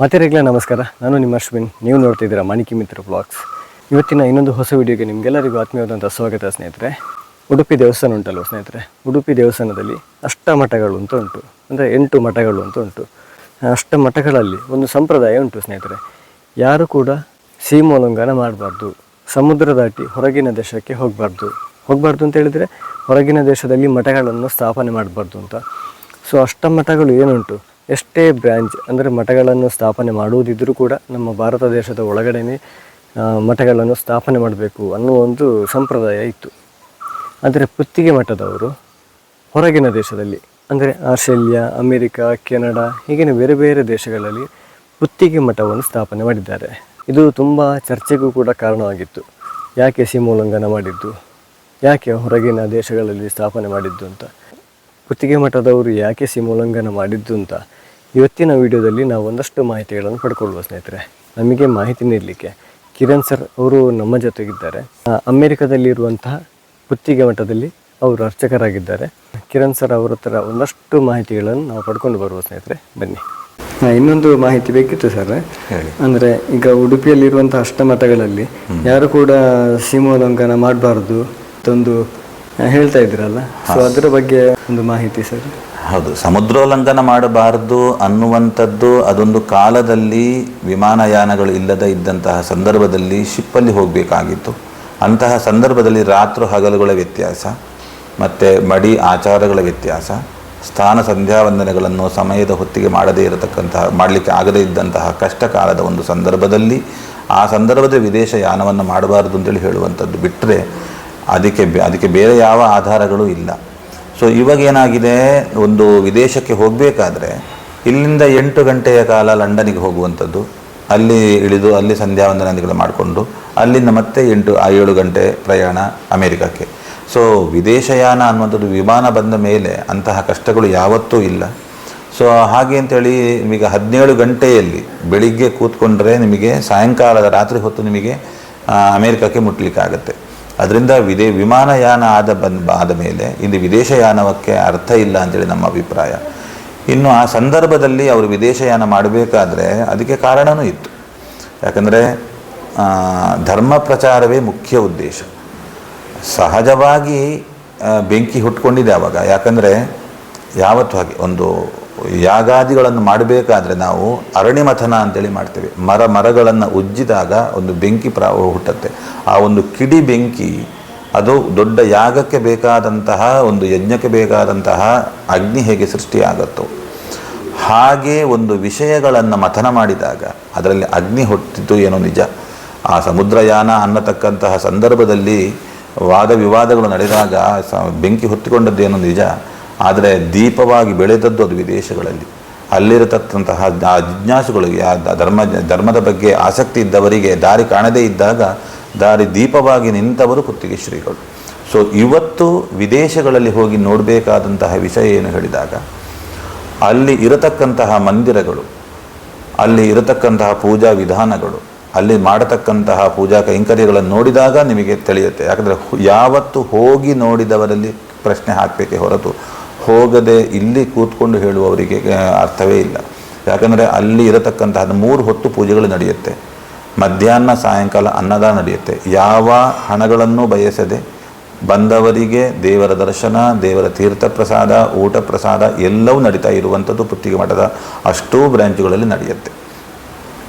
ಮಾತೆರೆಗ್ಲ ನಮಸ್ಕಾರ. ನಾನು ನಿಮ್ಮ ಅಶ್ವಿನ್. ನೀವು ನೋಡ್ತಿದ್ದೀರಾ ಮಾಣಿಕ್ಯ ಮಿತ್ರ ಬ್ಲಾಗ್ಸ್. ಇವತ್ತಿನ ಇನ್ನೊಂದು ಹೊಸ ವಿಡಿಯೋಗೆ ನಿಮಗೆಲ್ಲರಿಗೂ ಆತ್ಮೀಯವಾದಂಥ ಸ್ವಾಗತ ಸ್ನೇಹಿತರೆ. ಉಡುಪಿ ದೇವಸ್ಥಾನ ಉಂಟಲ್ವ ಸ್ನೇಹಿತರೆ, ಉಡುಪಿ ದೇವಸ್ಥಾನದಲ್ಲಿ ಅಷ್ಟಮಠಗಳು ಅಂತ ಉಂಟು, ಅಂದರೆ 8 ಮಠಗಳು ಅಂತ ಉಂಟು. ಅಷ್ಟಮಠಗಳಲ್ಲಿ ಒಂದು ಸಂಪ್ರದಾಯ ಉಂಟು ಸ್ನೇಹಿತರೆ. ಯಾರು ಕೂಡ ಸೀಮೋಲ್ಲಂಘನ ಮಾಡಬಾರ್ದು, ಸಮುದ್ರ ದಾಟಿ ಹೊರಗಿನ ದೇಶಕ್ಕೆ ಹೋಗಬಾರ್ದು ಅಂತ ಹೇಳಿದರೆ ಹೊರಗಿನ ದೇಶದಲ್ಲಿ ಮಠಗಳನ್ನು ಸ್ಥಾಪನೆ ಮಾಡಬಾರ್ದು ಅಂತ. ಸೊ ಅಷ್ಟಮಠಗಳು ಏನುಂಟು, ಎಷ್ಟೇ ಬ್ರ್ಯಾಂಚ್ ಅಂದರೆ ಮಠಗಳನ್ನು ಸ್ಥಾಪನೆ ಮಾಡುವುದಿದ್ದರೂ ಕೂಡ ನಮ್ಮ ಭಾರತ ದೇಶದ ಒಳಗಡೆನೇ ಮಠಗಳನ್ನು ಸ್ಥಾಪನೆ ಮಾಡಬೇಕು ಅನ್ನುವ ಒಂದು ಸಂಪ್ರದಾಯ ಇತ್ತು. ಆದರೆ ಪುತ್ತಿಗೆ ಮಠದವರು ಹೊರಗಿನ ದೇಶದಲ್ಲಿ ಅಂದರೆ ಆಸ್ಟ್ರೇಲಿಯಾ, ಅಮೇರಿಕಾ, ಕೆನಡಾ ಹೀಗೆ ಬೇರೆ ಬೇರೆ ದೇಶಗಳಲ್ಲಿ ಪುತ್ತಿಗೆ ಮಠವನ್ನು ಸ್ಥಾಪನೆ ಮಾಡಿದ್ದಾರೆ. ಇದು ತುಂಬ ಚರ್ಚೆಗೂ ಕೂಡ ಕಾರಣವಾಗಿತ್ತು. ಯಾಕೆ ಸೀಮೋಲ್ಲಂಘನ ಮಾಡಿದ್ದು, ಯಾಕೆ ಹೊರಗಿನ ದೇಶಗಳಲ್ಲಿ ಸ್ಥಾಪನೆ ಮಾಡಿದ್ದು ಅಂತ. ಪುತ್ತಿಗೆ ಮಠದವರು ಯಾಕೆ ಸೀಮೋಲ್ಲಂಘನ ಮಾಡಿದ್ದು ಅಂತ ಇವತ್ತಿನ ವಿಡಿಯೋದಲ್ಲಿ ನಾವು ಒಂದಷ್ಟು ಮಾಹಿತಿಗಳನ್ನು ಪಡ್ಕೊಳ್ಳುವ ಸ್ನೇಹಿತರೆ. ನಮಗೆ ಮಾಹಿತಿ ನೀಡಲಿಕ್ಕೆ ಕಿರಣ್ ಸರ್ ಅವರು ನಮ್ಮ ಜೊತೆಗಿದ್ದಾರೆ. ಅಮೇರಿಕಾದಲ್ಲಿರುವಂತಹ ಪುತ್ತಿಗೆ ಮಠದಲ್ಲಿ ಅವರು ಅರ್ಚಕರಾಗಿದ್ದಾರೆ. ಕಿರಣ್ ಸರ್ ಅವರ ಹತ್ರ ಒಂದಷ್ಟು ಮಾಹಿತಿಗಳನ್ನು ನಾವು ಪಡ್ಕೊಂಡು ಬರುವ ಸ್ನೇಹಿತರೆ, ಬನ್ನಿ. ಇನ್ನೊಂದು ಮಾಹಿತಿ ಬೇಕಿತ್ತು ಸರ್. ಅಂದರೆ ಈಗ ಉಡುಪಿಯಲ್ಲಿರುವಂಥ ಅಷ್ಟಮಠಗಳಲ್ಲಿ ಯಾರು ಕೂಡ ಸೀಮೋಲ್ಲಂಘನ ಮಾಡಬಾರ್ದು ಅಂತೊಂದು ಹೇಳ್ತಾ ಇದ್ದೀರಲ್ಲ, ಸೊ ಅದರ ಬಗ್ಗೆ ಒಂದು ಮಾಹಿತಿ ಸರ್. ಹೌದು, ಸಮುದ್ರೋಲ್ಲಂಘನ ಮಾಡಬಾರದು ಅನ್ನುವಂಥದ್ದು ಅದೊಂದು ಕಾಲದಲ್ಲಿ ವಿಮಾನಯಾನಗಳು ಇಲ್ಲದ ಇದ್ದಂತಹ ಸಂದರ್ಭದಲ್ಲಿ ಶಿಪ್ಪಲ್ಲಿ ಹೋಗಬೇಕಾಗಿತ್ತು. ಅಂತಹ ಸಂದರ್ಭದಲ್ಲಿ ರಾತ್ರಿ ಹಗಲುಗಳ ವ್ಯತ್ಯಾಸ ಮತ್ತು ಮಡಿ ಆಚಾರಗಳ ವ್ಯತ್ಯಾಸ, ಸ್ಥಾನ ಸಂಧ್ಯಾವಂದನೆಗಳನ್ನು ಸಮಯದ ಹೊತ್ತಿಗೆ ಮಾಡಲಿಕ್ಕೆ ಆಗದೇ ಇದ್ದಂತಹ ಕಷ್ಟ ಕಾಲದ ಒಂದು ಸಂದರ್ಭದಲ್ಲಿ ಆ ಸಂದರ್ಭದ ವಿದೇಶ ಯಾನವನ್ನು ಮಾಡಬಾರದು ಅಂತೇಳಿ ಹೇಳುವಂಥದ್ದು ಬಿಟ್ಟರೆ ಅದಕ್ಕೆ ಬೇರೆ ಯಾವ ಆಧಾರಗಳು ಇಲ್ಲ. ಸೊ ಇವಾಗ ಏನಾಗಿದೆ, ಒಂದು ವಿದೇಶಕ್ಕೆ ಹೋಗಬೇಕಾದ್ರೆ ಇಲ್ಲಿಂದ 8 ಗಂಟೆಯ ಕಾಲ ಲಂಡನಿಗೆ ಹೋಗುವಂಥದ್ದು, ಅಲ್ಲಿ ಇಳಿದು ಅಲ್ಲಿ ಸಂಧ್ಯಾವಂದನೆಗಳು ಮಾಡಿಕೊಂಡು ಅಲ್ಲಿಂದ ಮತ್ತೆ 7 ಗಂಟೆ ಪ್ರಯಾಣ ಅಮೇರಿಕಕ್ಕೆ. ಸೊ ವಿದೇಶಯಾನ ಅನ್ನುವಂಥದ್ದು ವಿಮಾನ ಬಂದ ಮೇಲೆ ಅಂತಹ ಕಷ್ಟಗಳು ಯಾವತ್ತೂ ಇಲ್ಲ. ಸೊ ಹಾಗೆ ಅಂತೇಳಿ ನಿಮಗೆ 17 ಗಂಟೆಯಲ್ಲಿ ಬೆಳಿಗ್ಗೆ ಕೂತ್ಕೊಂಡ್ರೆ ನಿಮಗೆ ಸಾಯಂಕಾಲದ ರಾತ್ರಿ ಹೊತ್ತು ನಿಮಗೆ ಅಮೇರಿಕಕ್ಕೆ ಮುಟ್ಲಿಕ್ಕಾಗತ್ತೆ. ಅದರಿಂದ ವಿಮಾನಯಾನ ಆದ ಮೇಲೆ ಇಲ್ಲಿ ವಿದೇಶಯಾನಕ್ಕೆ ಅರ್ಥ ಇಲ್ಲ ಅಂತೇಳಿ ನಮ್ಮ ಅಭಿಪ್ರಾಯ. ಇನ್ನು ಆ ಸಂದರ್ಭದಲ್ಲಿ ಅವರು ವಿದೇಶಯಾನ ಮಾಡಬೇಕಾದ್ರೆ ಅದಕ್ಕೆ ಕಾರಣವೂ ಇತ್ತು. ಯಾಕಂದರೆ ಧರ್ಮ ಪ್ರಚಾರವೇ ಮುಖ್ಯ ಉದ್ದೇಶ. ಸಹಜವಾಗಿ ಬೆಂಕಿ ಹುಟ್ಕೊಂಡಿದೆ ಆವಾಗ. ಯಾಕಂದರೆ ಯಾವತ್ತೂ ಹಾಗೆ ಒಂದು ಯಾಗಾದಿಗಳನ್ನು ಮಾಡಬೇಕಾದ್ರೆ ನಾವು ಅರಣ್ಯಮಥನ ಅಂತೇಳಿ ಮಾಡ್ತೇವೆ. ಮರಗಳನ್ನು ಉಜ್ಜಿದಾಗ ಒಂದು ಬೆಂಕಿ ಹುಟ್ಟುತ್ತೆ. ಆ ಒಂದು ಕಿಡಿ ಬೆಂಕಿ ಅದು ದೊಡ್ಡ ಯಾಗಕ್ಕೆ ಬೇಕಾದಂತಹ ಒಂದು ಯಜ್ಞಕ್ಕೆ ಬೇಕಾದಂತಹ ಅಗ್ನಿ ಹೇಗೆ ಸೃಷ್ಟಿಯಾಗುತ್ತೋ ಹಾಗೆ ಒಂದು ವಿಷಯಗಳನ್ನು ಮಥನ ಮಾಡಿದಾಗ ಅದರಲ್ಲಿ ಅಗ್ನಿ ಹುಟ್ಟಿದ್ದು ಏನೋ ನಿಜ. ಆ ಸಮುದ್ರಯಾನ ಅನ್ನತಕ್ಕಂತಹ ಸಂದರ್ಭದಲ್ಲಿ ವಾದ ವಿವಾದಗಳು ನಡೆದಾಗ ಬೆಂಕಿ ಹೊತ್ತಿಕೊಂಡದ್ದೇನೋ ನಿಜ. ಆದರೆ ದೀಪವಾಗಿ ಬೆಳೆದದ್ದು ಅದು ವಿದೇಶಗಳಲ್ಲಿ. ಅಲ್ಲಿರತಕ್ಕಂತಹ ಜಿಜ್ಞಾಸುಗಳಿಗೆ ಧರ್ಮದ ಬಗ್ಗೆ ಆಸಕ್ತಿ ಇದ್ದವರಿಗೆ ದಾರಿ ಕಾಣದೇ ಇದ್ದಾಗ ದಾರಿ ದೀಪವಾಗಿ ನಿಂತವರು ಪುತ್ತಿಗೆ ಶ್ರೀಗಳು. ಸೊ ಇವತ್ತು ವಿದೇಶಗಳಲ್ಲಿ ಹೋಗಿ ನೋಡಬೇಕಾದಂತಹ ವಿಷಯ ಏನು ಹೇಳಿದಾಗ ಅಲ್ಲಿ ಇರತಕ್ಕಂತಹ ಮಂದಿರಗಳು, ಅಲ್ಲಿ ಇರತಕ್ಕಂತಹ ಪೂಜಾ ವಿಧಾನಗಳು, ಅಲ್ಲಿ ಮಾಡತಕ್ಕಂತಹ ಪೂಜಾ ಕೈಂಕರ್ಯಗಳನ್ನು ನೋಡಿದಾಗ ನಿಮಗೆ ತಿಳಿಯುತ್ತೆ. ಯಾಕಂದರೆ ಯಾವತ್ತು ಹೋಗಿ ನೋಡಿದವರಲ್ಲಿ ಪ್ರಶ್ನೆ ಹಾಕಬೇಕೇ ಹೊರತು ಹೋಗದೆ ಇಲ್ಲಿ ಕೂತ್ಕೊಂಡು ಹೇಳುವವರಿಗೆ ಅರ್ಥವೇ ಇಲ್ಲ. ಯಾಕಂದರೆ ಅಲ್ಲಿ ಇರತಕ್ಕಂತಹ 3 ಹೊತ್ತು ಪೂಜೆಗಳು ನಡೆಯುತ್ತೆ. ಮಧ್ಯಾಹ್ನ ಸಾಯಂಕಾಲ ಅನ್ನದಾನ ನಡೆಯುತ್ತೆ. ಯಾವ ಹಣಗಳನ್ನು ಬಯಸದೆ ಬಂದವರಿಗೆ ದೇವರ ದರ್ಶನ, ದೇವರ ತೀರ್ಥ ಪ್ರಸಾದ, ಊಟ ಪ್ರಸಾದ ಎಲ್ಲವೂ ನಡೀತಾ ಇರುವಂಥದ್ದು ಪುತ್ತಿಗೆ ಮಠದ ಅಷ್ಟೂ ಬ್ರ್ಯಾಂಚುಗಳಲ್ಲಿ ನಡೆಯುತ್ತೆ.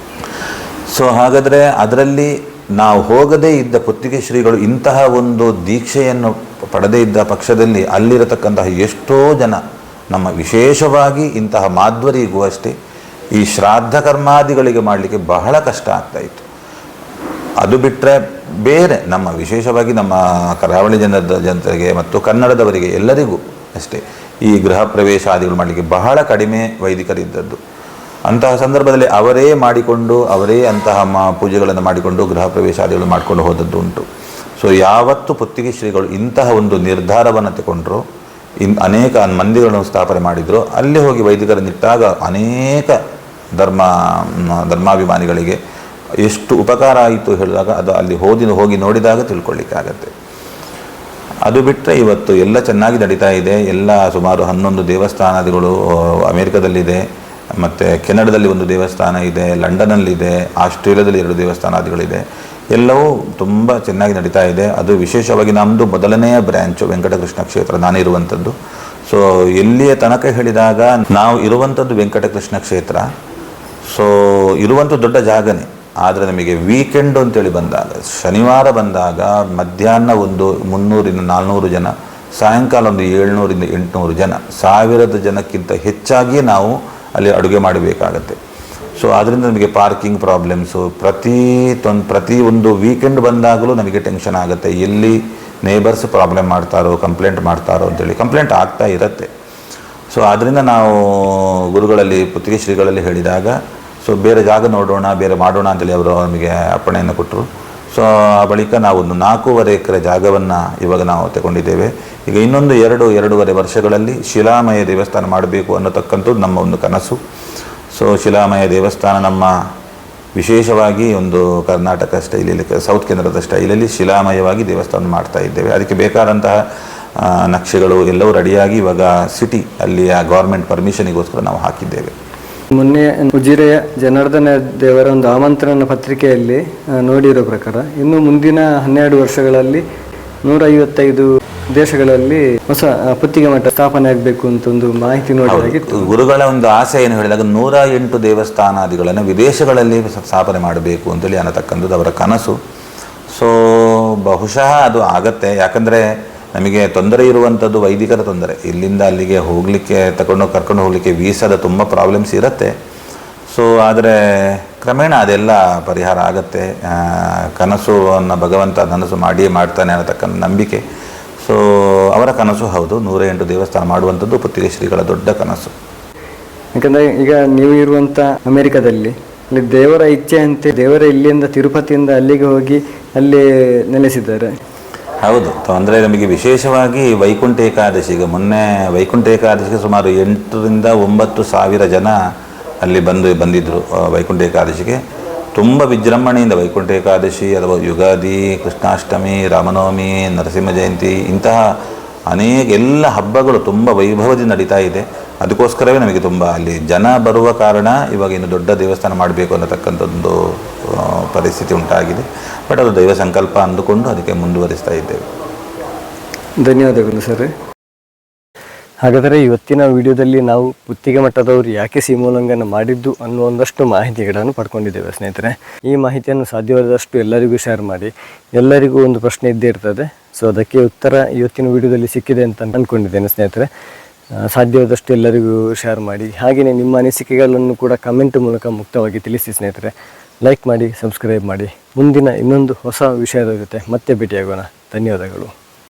ಸೊ ಹಾಗಾದರೆ ಅದರಲ್ಲಿ ನಾವು ಹೋಗದೇ ಇದ್ದ ಪುತ್ತಿಗೆ ಶ್ರೀಗಳು ಇಂತಹ ಒಂದು ದೀಕ್ಷೆಯನ್ನು ಪಡೆದೇ ಇದ್ದ ಪಕ್ಷದಲ್ಲಿ ಅಲ್ಲಿರತಕ್ಕಂತಹ ಎಷ್ಟೋ ಜನ ನಮ್ಮ ವಿಶೇಷವಾಗಿ ಇಂತಹ ಮಾಧ್ವರಿಗೂ ಅಷ್ಟೇ ಈ ಶ್ರಾದ್ದ ಕರ್ಮಾದಿಗಳಿಗೆ ಮಾಡಲಿಕ್ಕೆ ಬಹಳ ಕಷ್ಟ ಆಗ್ತಾಯಿತ್ತು. ಅದು ಬಿಟ್ಟರೆ ಬೇರೆ ನಮ್ಮ ವಿಶೇಷವಾಗಿ ನಮ್ಮ ಕರಾವಳಿ ಜನತೆಗೆ ಮತ್ತು ಕನ್ನಡದವರಿಗೆ ಎಲ್ಲರಿಗೂ ಅಷ್ಟೇ ಈ ಗೃಹ ಪ್ರವೇಶಾದಿಗಳು ಮಾಡಲಿಕ್ಕೆ ಬಹಳ ಕಡಿಮೆ ವೈದಿಕರಿದ್ದದ್ದು. ಅಂತಹ ಸಂದರ್ಭದಲ್ಲಿ ಅವರೇ ಮಾಡಿಕೊಂಡು ಅವರೇ ಅಂತಹ ಪೂಜೆಗಳನ್ನು ಮಾಡಿಕೊಂಡು ಗೃಹ ಪ್ರವೇಶಾದಿಗಳು ಮಾಡಿಕೊಂಡು ಹೋದದ್ದು ಉಂಟು. ಸೊ ಯಾವತ್ತು ಪುತ್ತಿಗೆ ಶ್ರೀಗಳು ಇಂತಹ ಒಂದು ನಿರ್ಧಾರವನ್ನು ತಗೊಂಡ್ರು, ಅನೇಕ ಮಂದಿರಗಳನ್ನು ಸ್ಥಾಪನೆ ಮಾಡಿದರು. ಅಲ್ಲಿ ಹೋಗಿ ವೈದಿಕರನ್ನಿಟ್ಟಾಗ ಅನೇಕ ಧರ್ಮಾಭಿಮಾನಿಗಳಿಗೆ ಎಷ್ಟು ಉಪಕಾರ ಆಯಿತು ಹೇಳಿದಾಗ ಅದು ಅಲ್ಲಿ ಹೋಗಿ ನೋಡಿದಾಗ ತಿಳ್ಕೊಳ್ಳಿಕ್ಕಾಗತ್ತೆ. ಅದು ಬಿಟ್ಟರೆ ಇವತ್ತು ಎಲ್ಲ ಚೆನ್ನಾಗಿ ನಡೀತಾ ಇದೆ. ಎಲ್ಲ ಸುಮಾರು 11 ದೇವಸ್ಥಾನಗಳು ಅಮೇರಿಕಾದಲ್ಲಿದೆ. ಮತ್ತು ಕೆನಡಾದಲ್ಲಿ ಒಂದು ದೇವಸ್ಥಾನ ಇದೆ, ಲಂಡನಲ್ಲಿದೆ, ಆಸ್ಟ್ರೇಲಿಯಾದಲ್ಲಿ 2 ದೇವಸ್ಥಾನಾದಿಗಳಿದೆ. ಎಲ್ಲವೂ ತುಂಬ ಚೆನ್ನಾಗಿ ನಡೀತಾ ಇದೆ. ಅದು ವಿಶೇಷವಾಗಿ ನಮ್ಮದು ಮೊದಲನೆಯ ಬ್ರ್ಯಾಂಚು ವೆಂಕಟಕೃಷ್ಣ ಕ್ಷೇತ್ರ, ನಾನಿರುವಂಥದ್ದು. ಸೊ ಎಲ್ಲಿಯ ತನಕ ಹೇಳಿದಾಗ ನಾವು ಇರುವಂಥದ್ದು ವೆಂಕಟಕೃಷ್ಣ ಕ್ಷೇತ್ರ. ಸೊ ಇರುವಂಥ ದೊಡ್ಡ ಜಾಗನೇ, ಆದರೆ ನಮಗೆ ವೀಕೆಂಡು ಅಂತೇಳಿ ಬಂದಾಗ, ಶನಿವಾರ ಬಂದಾಗ ಮಧ್ಯಾಹ್ನ ಒಂದು 300-400 ಜನ, ಸಾಯಂಕಾಲ ಒಂದು 700-800 ಜನ, 1000 ಜನಕ್ಕಿಂತ ಹೆಚ್ಚಾಗಿ ನಾವು ಅಲ್ಲಿ ಅಡುಗೆ ಮಾಡಬೇಕಾಗತ್ತೆ. ಸೊ ಆದ್ದರಿಂದ ನಮಗೆ ಪಾರ್ಕಿಂಗ್ ಪ್ರಾಬ್ಲಮ್ಸು, ಪ್ರತಿ ಒಂದು ವೀಕೆಂಡ್ ಬಂದಾಗಲೂ ನಮಗೆ ಟೆನ್ಷನ್ ಆಗುತ್ತೆ. ಎಲ್ಲಿ ನೇಬರ್ಸ್ ಪ್ರಾಬ್ಲಮ್ ಮಾಡ್ತಾರೋ, ಕಂಪ್ಲೇಂಟ್ ಮಾಡ್ತಾರೋ ಅಂತೇಳಿ ಕಂಪ್ಲೇಂಟ್ ಆಗ್ತಾ ಇರುತ್ತೆ. ಸೊ ಆದ್ದರಿಂದ ನಾವು ಗುರುಗಳಲ್ಲಿ, ಪುತ್ತಿಗೆ ಶ್ರೀಗಳಲ್ಲಿ ಹೇಳಿದಾಗ, ಸೊ ಬೇರೆ ಜಾಗ ನೋಡೋಣ, ಬೇರೆ ಮಾಡೋಣ ಅಂತೇಳಿ ಅವರು ನಮಗೆ ಅಪ್ಪಣೆಯನ್ನು ಕೊಟ್ಟರು. ಸೊ ಆ ಬಳಿಕ ನಾವು ಒಂದು 4.5 ಎಕರೆ ಜಾಗವನ್ನು ಇವಾಗ ನಾವು ತಗೊಂಡಿದ್ದೇವೆ. ಈಗ ಇನ್ನೊಂದು 2-2.5 ವರ್ಷಗಳಲ್ಲಿ ಶಿಲಾಮಯ ದೇವಸ್ಥಾನ ಮಾಡಬೇಕು ಅನ್ನತಕ್ಕಂಥದ್ದು ನಮ್ಮ ಒಂದು ಕನಸು. ಸೊ ಶಿಲಾಮಯ ದೇವಸ್ಥಾನ ನಮ್ಮ ವಿಶೇಷವಾಗಿ ಒಂದು ಕರ್ನಾಟಕ ಸ್ಟೈಲಲ್ಲಿ, ಸೌತ್ ಕೇಂದ್ರದ ಸ್ಟೈಲಲ್ಲಿ ಶಿಲಾಮಯವಾಗಿ ದೇವಸ್ಥಾನ ಮಾಡ್ತಾ ಇದ್ದೇವೆ. ಅದಕ್ಕೆ ಬೇಕಾದಂತಹ ನಕ್ಷೆಗಳು ಎಲ್ಲವೂ ರೆಡಿಯಾಗಿ ಇವಾಗ ಸಿಟಿ ಅಲ್ಲಿ ಆ ಗೌರ್ಮೆಂಟ್ ಪರ್ಮಿಷನಿಗೋಸ್ಕರ ನಾವು ಹಾಕಿದ್ದೇವೆ. ಮೊನ್ನೆ ಉಜಿರೆಯ ಜನಾರ್ದನ ದೇವರ ಒಂದು ಆಮಂತ್ರಣ ಪತ್ರಿಕೆಯಲ್ಲಿ ನೋಡಿರೋ ಪ್ರಕಾರ ಇನ್ನು ಮುಂದಿನ 12 ವರ್ಷಗಳಲ್ಲಿ 155 ದೇಶಗಳಲ್ಲಿ ಹೊಸ ಪುತ್ತಿಗೆ ಮಠ ಸ್ಥಾಪನೆ ಆಗಬೇಕು ಅಂತ ಒಂದು ಮಾಹಿತಿ ನೋಡಲಾಗಿತ್ತು. ಗುರುಗಳ ಒಂದು ಆಸೆ ಏನು ಹೇಳಿದಾಗ 108 ದೇವಸ್ಥಾನಾದಿಗಳನ್ನು ವಿದೇಶಗಳಲ್ಲಿ ಸ್ಥಾಪನೆ ಮಾಡಬೇಕು ಅಂತೇಳಿ ಅನ್ನತಕ್ಕಂಥದ್ದು ಅವರ ಕನಸು. ಸೊ ಬಹುಶಃ ಅದು ಆಗತ್ತೆ. ಯಾಕಂದರೆ ನಮಗೆ ತೊಂದರೆ ಇರುವಂಥದ್ದು ವೈದಿಕರ ತೊಂದರೆ. ಇಲ್ಲಿಂದ ಅಲ್ಲಿಗೆ ಹೋಗಲಿಕ್ಕೆ ಕರ್ಕೊಂಡು ಹೋಗಲಿಕ್ಕೆ ವೀಸಾದ ತುಂಬ ಪ್ರಾಬ್ಲಮ್ಸ್ ಇರುತ್ತೆ. ಸೊ ಆದರೆ ಕ್ರಮೇಣ ಅದೆಲ್ಲ ಪರಿಹಾರ ಆಗತ್ತೆ. ಕನಸನ್ನು ಭಗವಂತ ನನಸು ಮಾಡಿಯೇ ಮಾಡ್ತಾನೆ ಅನ್ನತಕ್ಕಂಥ ನಂಬಿಕೆ. ಸೊ ಅವರ ಕನಸು ಹೌದು, 108 ದೇವಸ್ಥಾನ ಮಾಡುವಂಥದ್ದು ಪುತ್ತಿಗೆ ಶ್ರೀಗಳ ದೊಡ್ಡ ಕನಸು. ಯಾಕಂದರೆ ಈಗ ನೀವು ಇರುವಂಥ ಅಮೆರಿಕದಲ್ಲಿ ಅಲ್ಲಿ ದೇವರ ಇಚ್ಛೆ ಅಂತೆ ದೇವರ ಇಲ್ಲಿಂದ ತಿರುಪತಿಯಿಂದ ಅಲ್ಲಿಗೆ ಹೋಗಿ ಅಲ್ಲಿ ನೆಲೆಸಿದ್ದಾರೆ. ಹೌದು, ಅಂದರೆ ನಮಗೆ ವಿಶೇಷವಾಗಿ ವೈಕುಂಠ ಏಕಾದಶಿ, ಈಗ ಮೊನ್ನೆ ವೈಕುಂಠ ಏಕಾದಶಿಗೆ ಸುಮಾರು 8,000-9,000 ಸಾವಿರ ಜನ ಅಲ್ಲಿ ಬಂದಿದ್ದರು ವೈಕುಂಠ ಏಕಾದಶಿಗೆ. ತುಂಬ ವಿಜೃಂಭಣೆಯಿಂದ ವೈಕುಂಠ ಏಕಾದಶಿ ಅಥವಾ ಯುಗಾದಿ, ಕೃಷ್ಣಾಷ್ಟಮಿ, ರಾಮನವಮಿ, ನರಸಿಂಹ ಜಯಂತಿ ಇಂತಹ ಅನೇಕ ಎಲ್ಲ ಹಬ್ಬಗಳು ತುಂಬ ವೈಭವದಿಂದ ನಡೀತಾ ಇದೆ. ಅದಕ್ಕೋಸ್ಕರವೇ ನಮಗೆ ತುಂಬ ಅಲ್ಲಿ ಜನ ಬರುವ ಕಾರಣ ಇವಾಗ ಇನ್ನು ದೊಡ್ಡ ದೇವಸ್ಥಾನ ಮಾಡಬೇಕು ಅನ್ನತಕ್ಕಂಥದ್ದು ಪರಿಸ್ಥಿತಿ ಉಂಟಾಗಿದೆ. ಬಟ್ ಅದು ದೈವ ಸಂಕಲ್ಪ ಅಂದುಕೊಂಡು ಅದಕ್ಕೆ ಮುಂದುವರಿಸ್ತಾ ಇದ್ದೇವೆ. ಧನ್ಯವಾದಗಳು ಸರ್. ಹಾಗಾದರೆ ಇವತ್ತಿನ ವಿಡಿಯೋದಲ್ಲಿ ನಾವು ಪುತ್ತಿಗೆ ಮಠದವರು ಯಾಕೆ ಸೀಮೋಲ್ಲಂಘನ ಮಾಡಿದ್ದು ಅನ್ನೋ ಒಂದಷ್ಟು ಮಾಹಿತಿಗಳನ್ನು ಪಡ್ಕೊಂಡಿದ್ದೇವೆ ಸ್ನೇಹಿತರೆ. ಈ ಮಾಹಿತಿಯನ್ನು ಸಾಧ್ಯವಾದಷ್ಟು ಎಲ್ಲರಿಗೂ ಶೇರ್ ಮಾಡಿ. ಎಲ್ಲರಿಗೂ ಒಂದು ಪ್ರಶ್ನೆ ಇದ್ದೇ ಇರ್ತದೆ. ಸೊ ಅದಕ್ಕೆ ಉತ್ತರ ಇವತ್ತಿನ ವಿಡಿಯೋದಲ್ಲಿ ಸಿಕ್ಕಿದೆ ಅಂತ ಅಂದ್ಕೊಂಡಿದ್ದೇನೆ ಸ್ನೇಹಿತರೆ. ಸಾಧ್ಯವಾದಷ್ಟು ಎಲ್ಲರಿಗೂ ಶೇರ್ ಮಾಡಿ. ಹಾಗೆಯೇ ನಿಮ್ಮ ಅನಿಸಿಕೆಗಳನ್ನು ಕೂಡ ಕಮೆಂಟ್ ಮೂಲಕ ಮುಕ್ತವಾಗಿ ತಿಳಿಸಿ ಸ್ನೇಹಿತರೆ. ಲೈಕ್ ಮಾಡಿ, ಸಬ್ಸ್ಕ್ರೈಬ್ ಮಾಡಿ. ಮುಂದಿನ ಇನ್ನೊಂದು ಹೊಸ ವಿಷಯದ ಜೊತೆ ಮತ್ತೆ ಭೇಟಿಯಾಗೋಣ. ಧನ್ಯವಾದಗಳು.